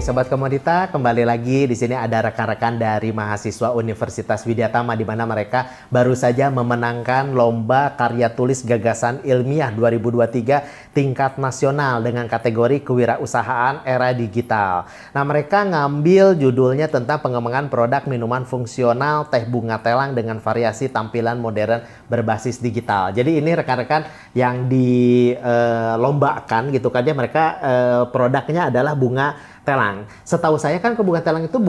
Oke, Sobat Komodita, kembali lagi di sini ada rekan-rekan dari mahasiswa Universitas Widyatama di mana mereka baru saja memenangkan Lomba Karya Tulis Gagasan Ilmiah 2023 tingkat nasional dengan kategori Kewirausahaan Era Digital. Nah, mereka ngambil judulnya tentang pengembangan produk minuman fungsional teh bunga telang dengan variasi tampilan modern berbasis digital. Jadi ini rekan-rekan yang dilombakan gitu kan ya, mereka produknya adalah bunga telang. Setahu saya kan bunga telang itu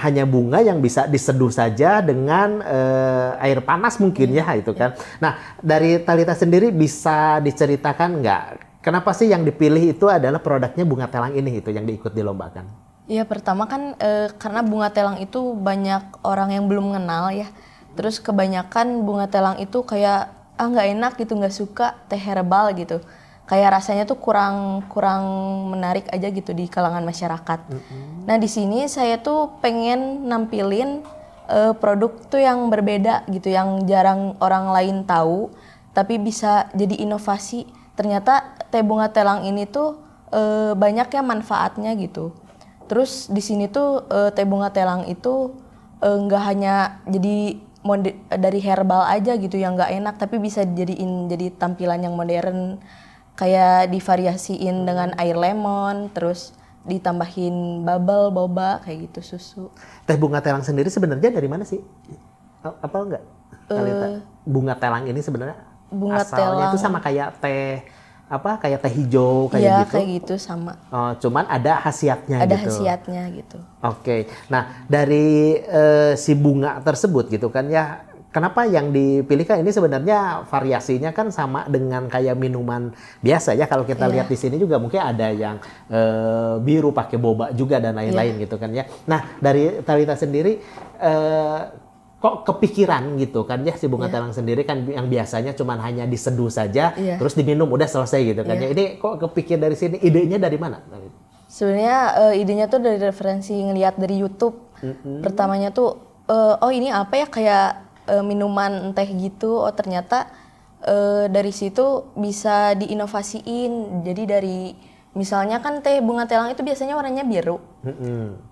hanya bunga yang bisa diseduh saja dengan air panas mungkin ya itu kan. Nah, dari Thalita sendiri bisa diceritakan nggak kenapa sih yang dipilih itu adalah produknya bunga telang ini itu yang diikut dilombakan? Ya pertama kan karena bunga telang itu banyak orang yang belum mengenal ya. Terus kebanyakan bunga telang itu kayak nggak enak gitu, nggak suka teh herbal gitu. Kayak rasanya tuh kurang menarik aja gitu di kalangan masyarakat. Nah di sini saya tuh pengen nampilin produk tuh yang berbeda gitu, yang jarang orang lain tahu, tapi bisa jadi inovasi. Ternyata teh bunga telang ini tuh banyak ya manfaatnya gitu. Terus di sini tuh teh bunga telang itu nggak hanya jadi dari herbal aja gitu yang nggak enak, tapi bisa dijadiin jadi tampilan yang modern. Kayak divariasiin dengan air lemon, terus ditambahin bubble, boba, kayak gitu, susu. Teh bunga telang sendiri sebenarnya dari mana sih? Apa enggak? Bunga telang ini sebenarnya bunga asalnya telang itu sama kayak teh kayak teh hijau kayak ya, gitu. Kayak gitu sama. Oh, cuman ada khasiatnya ada gitu. Ada khasiatnya gitu. Oke. Nah, dari si bunga tersebut gitu kan ya, kenapa yang dipilih kan ini sebenarnya variasinya kan sama dengan kayak minuman biasa ya. Kalau kita lihat di sini juga mungkin ada yang biru pakai boba juga dan lain-lain gitu kan ya. Nah, dari Thalita sendiri kok kepikiran gitu kan ya si bunga telang sendiri kan yang biasanya cuma hanya diseduh saja terus diminum udah selesai gitu kan ya. Ini kok kepikir dari sini, idenya dari mana? Sebenarnya idenya tuh dari referensi ngelihat dari YouTube. Pertamanya tuh oh ini apa ya, kayak minuman teh gitu. Oh ternyata dari situ bisa diinovasiin. Jadi dari misalnya kan teh bunga telang itu biasanya warnanya biru.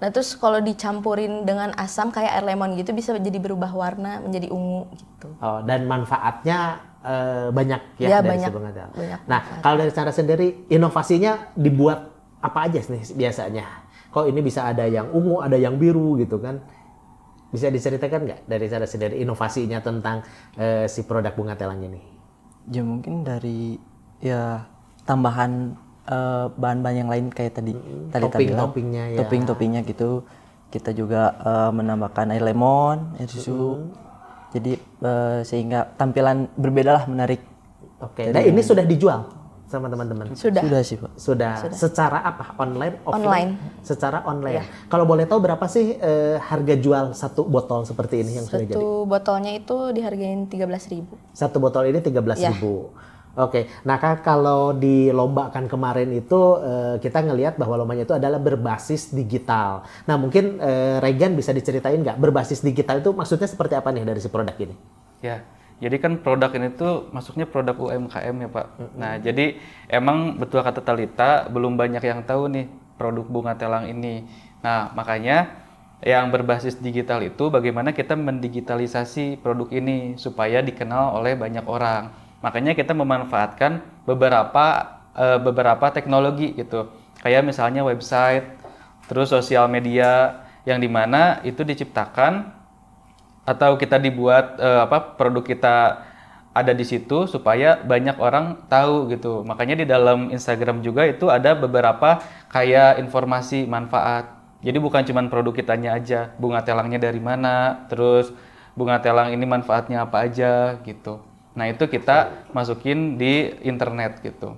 Nah terus kalau dicampurin dengan asam kayak air lemon gitu bisa jadi berubah warna menjadi ungu gitu. Oh, dan manfaatnya banyak ya dari banyak, si bunga telang. Nah manfaat. kalau dari cara sendiri inovasinya dibuat apa aja nih biasanya? Kok ini bisa ada yang ungu, ada yang biru gitu kan? Bisa diceritakan nggak dari cara sendiri inovasinya tentang si produk bunga telang ini? Ya mungkin dari ya tambahan bahan-bahan yang lain kayak tadi topping-toppingnya ya. Topping-toppingnya gitu. Kita juga menambahkan air lemon, air susu. Jadi sehingga tampilan berbeda lah, menarik. Oke. Nah ini sudah dijual sama teman-teman? Sudah sih Pak. Sudah. Secara apa? Online? Offline? Online. Secara online. Kalau boleh tahu berapa sih harga jual satu botol seperti ini yang sudah jadi? Satu botolnya itu dihargain 13.000. Satu botol ini 13.000. Oke. Nah kalau dilombakan kemarin itu kita ngelihat bahwa lombanya itu adalah berbasis digital. Nah mungkin Regan bisa diceritain nggak berbasis digital itu maksudnya seperti apa nih dari si produk ini? Ya. Jadi kan produk ini tuh masuknya produk UMKM ya Pak. Nah jadi emang betul kata Thalita, belum banyak yang tahu nih produk bunga telang ini. Nah makanya yang berbasis digital itu bagaimana kita mendigitalisasi produk ini supaya dikenal oleh banyak orang. Makanya kita memanfaatkan beberapa teknologi gitu. Kayak misalnya website, terus sosial media yang dimana itu diciptakan atau kita dibuat produk kita ada di situ supaya banyak orang tahu gitu. Makanya di dalam Instagram juga itu ada beberapa kayak informasi manfaat. Jadi bukan cuma produk kitanya aja, bunga telangnya dari mana, terus bunga telang ini manfaatnya apa aja gitu. Nah itu kita masukin di internet gitu.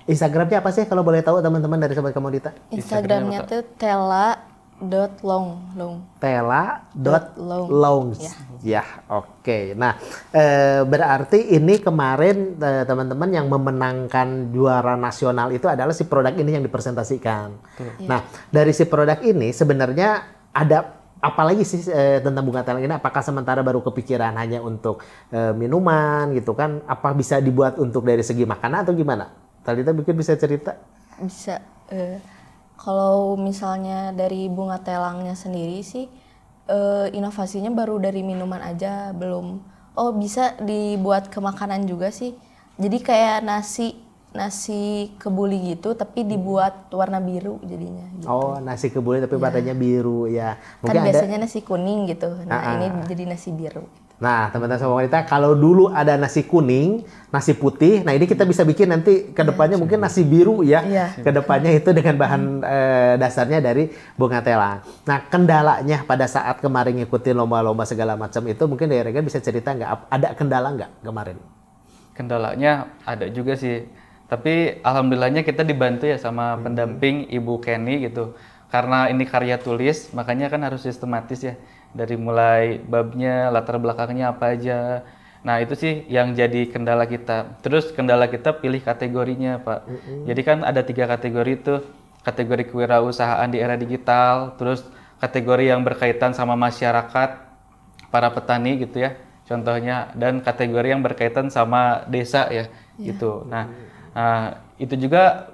Instagramnya apa sih kalau boleh tahu teman-teman dari Sobat Komodita? Instagramnya tuh tela.long. Tela.long. Ya, oke. Nah, berarti ini kemarin teman-teman yang memenangkan juara nasional itu adalah si produk ini yang dipresentasikan. Nah, dari si produk ini sebenarnya ada apalagi sih tentang bunga telang ini? Apakah sementara baru kepikiran hanya untuk minuman gitu kan? Apa bisa dibuat untuk dari segi makanan atau gimana? Thalita mungkin bisa cerita? Bisa. Kalau misalnya dari bunga telangnya sendiri sih, inovasinya baru dari minuman aja, belum. Oh, bisa dibuat ke makanan juga sih. Jadi kayak nasi kebuli gitu, tapi dibuat warna biru jadinya. Gitu. Oh, nasi kebuli tapi warnanya biru ya. Kan biasanya nasi kuning gitu. Nah, ini jadi nasi biru. Nah, teman-teman semua wanita, kalau dulu ada nasi kuning, nasi putih, nah ini kita bisa bikin nanti ke depannya mungkin nasi biru ya. Ke depannya itu dengan bahan dasarnya dari bunga telang. Nah, kendalanya pada saat kemarin ngikutin lomba-lomba segala macam itu, mungkin dari Regan bisa cerita nggak, ada kendala nggak kemarin? Kendalanya ada juga sih. Tapi alhamdulillahnya kita dibantu ya sama pendamping Ibu Kenny gitu. Karena ini karya tulis, makanya kan harus sistematis ya. Dari mulai babnya, latar belakangnya apa aja. Nah itu sih yang jadi kendala kita. Terus kendala kita pilih kategorinya Pak. Jadi kan ada 3 kategori tuh. Kategori kewirausahaan di era digital, terus kategori yang berkaitan sama masyarakat, para petani gitu ya. Contohnya, dan kategori yang berkaitan sama desa ya, gitu. Nah, itu juga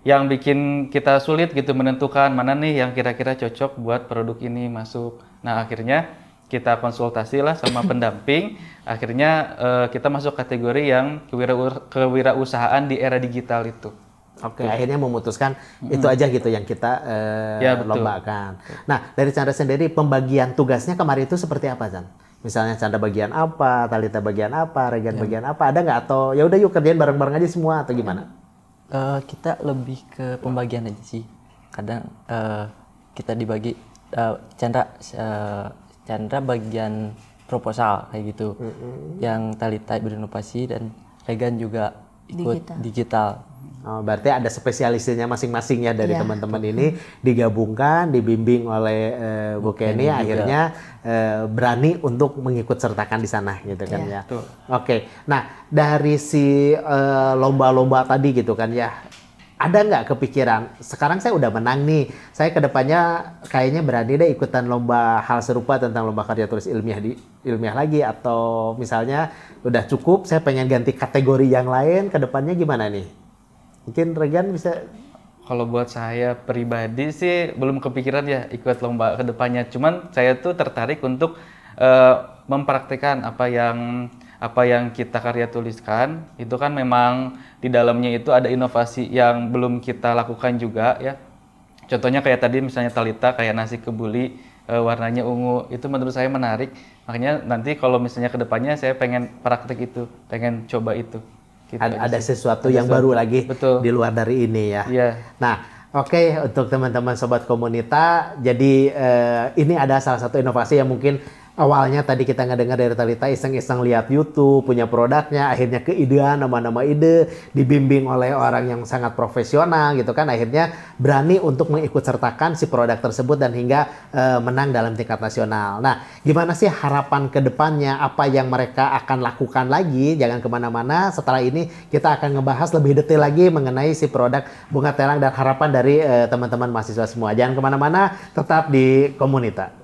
yang bikin kita sulit gitu menentukan mana nih yang kira-kira cocok buat produk ini masuk. Nah, akhirnya kita konsultasi lah sama pendamping. Akhirnya kita masuk kategori yang kewirausahaan di era digital itu. Oke, akhirnya memutuskan itu aja gitu yang kita lombakan. Nah, dari Chandra sendiri pembagian tugasnya kemarin itu seperti apa, Chan? Misalnya Chandra bagian apa, Talita bagian apa, Regan bagian apa, ada nggak? Atau ya udah yuk kerjain bareng-bareng aja semua atau gimana? Kita lebih ke pembagian aja sih. Kadang kita dibagi Chandra bagian proposal kayak gitu. Yang Talita berinovasi dan Regan juga ikut digital. Oh, berarti ada spesialisnya masing-masing ya dari teman-teman ini digabungkan, dibimbing oleh Bu Kenny, akhirnya berani untuk mengikut sertakan di sana gitu kan ya. Oke, nah dari si lomba-lomba tadi gitu kan ya, ada nggak kepikiran sekarang saya udah menang nih, saya kedepannya kayaknya berani deh ikutan lomba hal serupa tentang lomba karya tulis ilmiah lagi, atau misalnya udah cukup saya pengen ganti kategori yang lain, kedepannya gimana nih? Mungkin Regan bisa. Kalau buat saya pribadi sih belum kepikiran ya ikut lomba ke depannya. Cuman saya tuh tertarik untuk mempraktikkan apa yang kita karya tuliskan. Itu kan memang di dalamnya itu ada inovasi yang belum kita lakukan juga ya. Contohnya kayak tadi misalnya Talita kayak nasi kebuli warnanya ungu, itu menurut saya menarik. Makanya nanti kalau misalnya ke depannya saya pengen praktik itu, pengen coba itu. Gitu ada sesuatu yang baru lagi di luar dari ini ya. Nah, oke, untuk teman-teman sobat komunita, jadi ini ada salah satu inovasi yang mungkin awalnya tadi kita ngedengar dari Talita iseng-iseng lihat YouTube, punya produknya, akhirnya keidean, nama-nama ide, dibimbing oleh orang yang sangat profesional gitu kan, akhirnya berani untuk mengikut sertakan si produk tersebut dan hingga menang dalam tingkat nasional. Nah, gimana sih harapan ke depannya, apa yang mereka akan lakukan lagi? Jangan kemana-mana, setelah ini kita akan ngebahas lebih detail lagi mengenai si produk bunga telang dan harapan dari teman-teman mahasiswa semua. Jangan kemana-mana, tetap di komunita.